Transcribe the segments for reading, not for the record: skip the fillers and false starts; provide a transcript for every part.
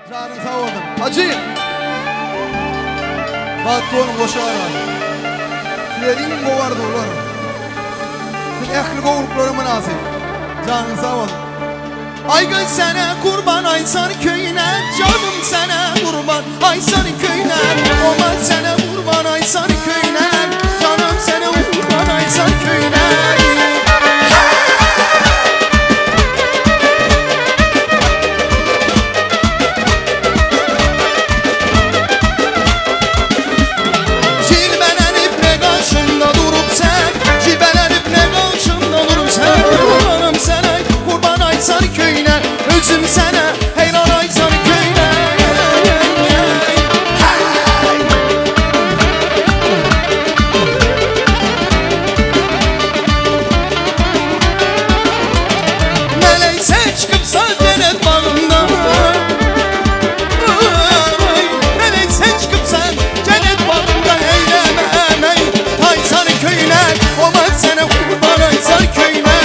Canın sağ olun. Hacı. Battuğun koşar abi. Süredin kovardı olur. Sen ehli kovulukları münasip. Canın sağ olun. Ay gül sana kurban Aysar köyüne. Canım sana kurban Aysar köyüne. Oman sana kurban Aysar köyüne. Canım sana kurban Aysar köyüne. Özüm sana heyran Aysar köyüne. Melekse çıkıpsa cennet bağında. Melekse çıkıpsa cennet bağında. Eyleme Aysar köyüne. Olmaz sana kurban Aysar köyüne.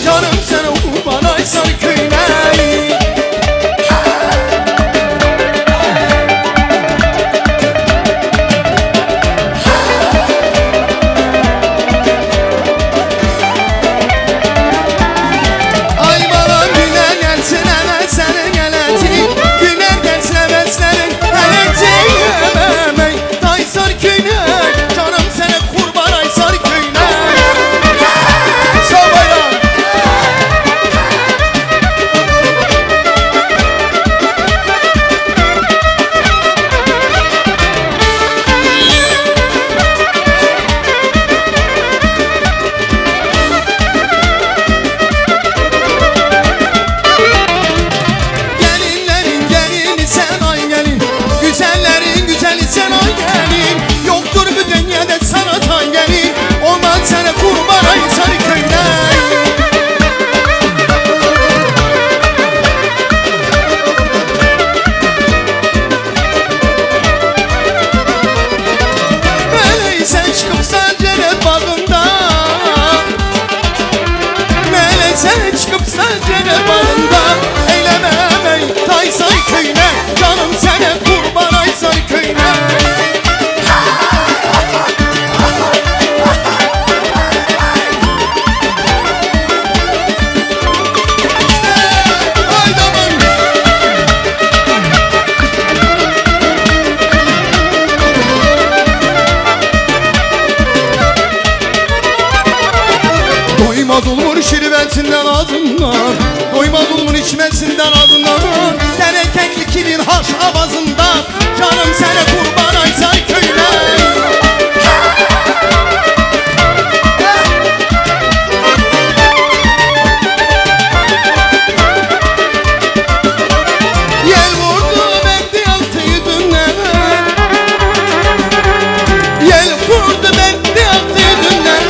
Canım sana kurban Aysar köyüne. Ay balam güne gelsin hemen senin eleti. Güner gelsin hemen senin eleti. Aysar köyüne. Canım sana kurban Aysar köyüne. Güzellerin güzeli sen ay gelin. Yoktur bu dünyada sana tan gelin. Olmaz sana kurban Aysar köyüne. Melekse çıkıpsa cennet bağında. Melekse çıkıpsa cennet bağında. Eyleme Aysar köyüne. Canım sana kurban Aysar köyüne. Doymaz olmur şirvetinden ağzından. Doymaz olmur içmesinden ağzından. Dereken ikilin haş avazından. Canım sana kurban Aysar köyüne. Yel vurdu bendi altı yüzünden. Yel vurdu bendi altı yüzünden.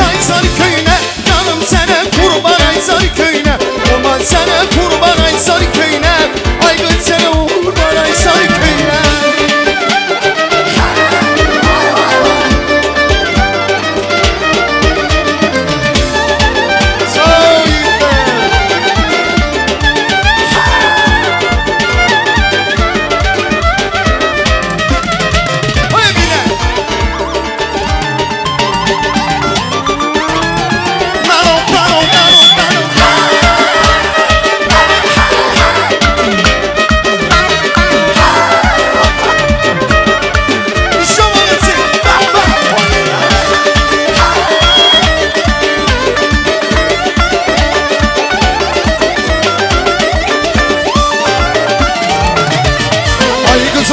Aysar köyüne. Canım sana kurban Aysar köyüne. Olmaz sana kurban Aysar köyüne. Ay gül sana kurban Aysar köyüne.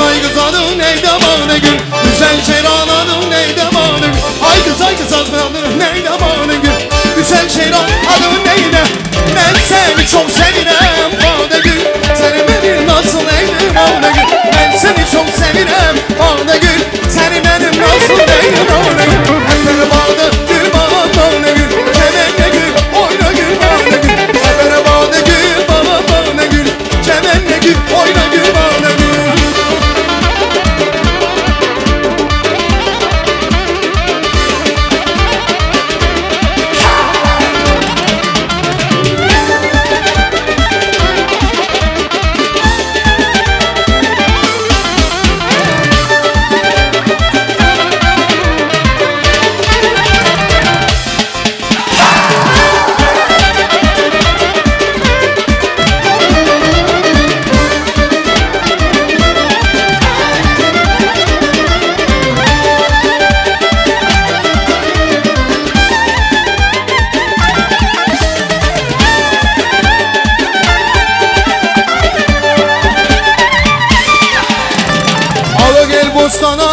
Ay kız adın neydi amanı gül. Güzel şehranadın neydi amanı gül. Ay kız adın neydi amanı gül. Güzel şehran adın neydi. Ben seni çok sevirem amanı gül. Seni benim nasıl neydi amanı gül. Ben seni çok sevirem amanı gül. Seni benim nasıl neydi amanı gül. Hep beni bağlı gül bağlı amanı gül. Kemekle gül oyna gül amanı gül. Hep beni bağlı bostanı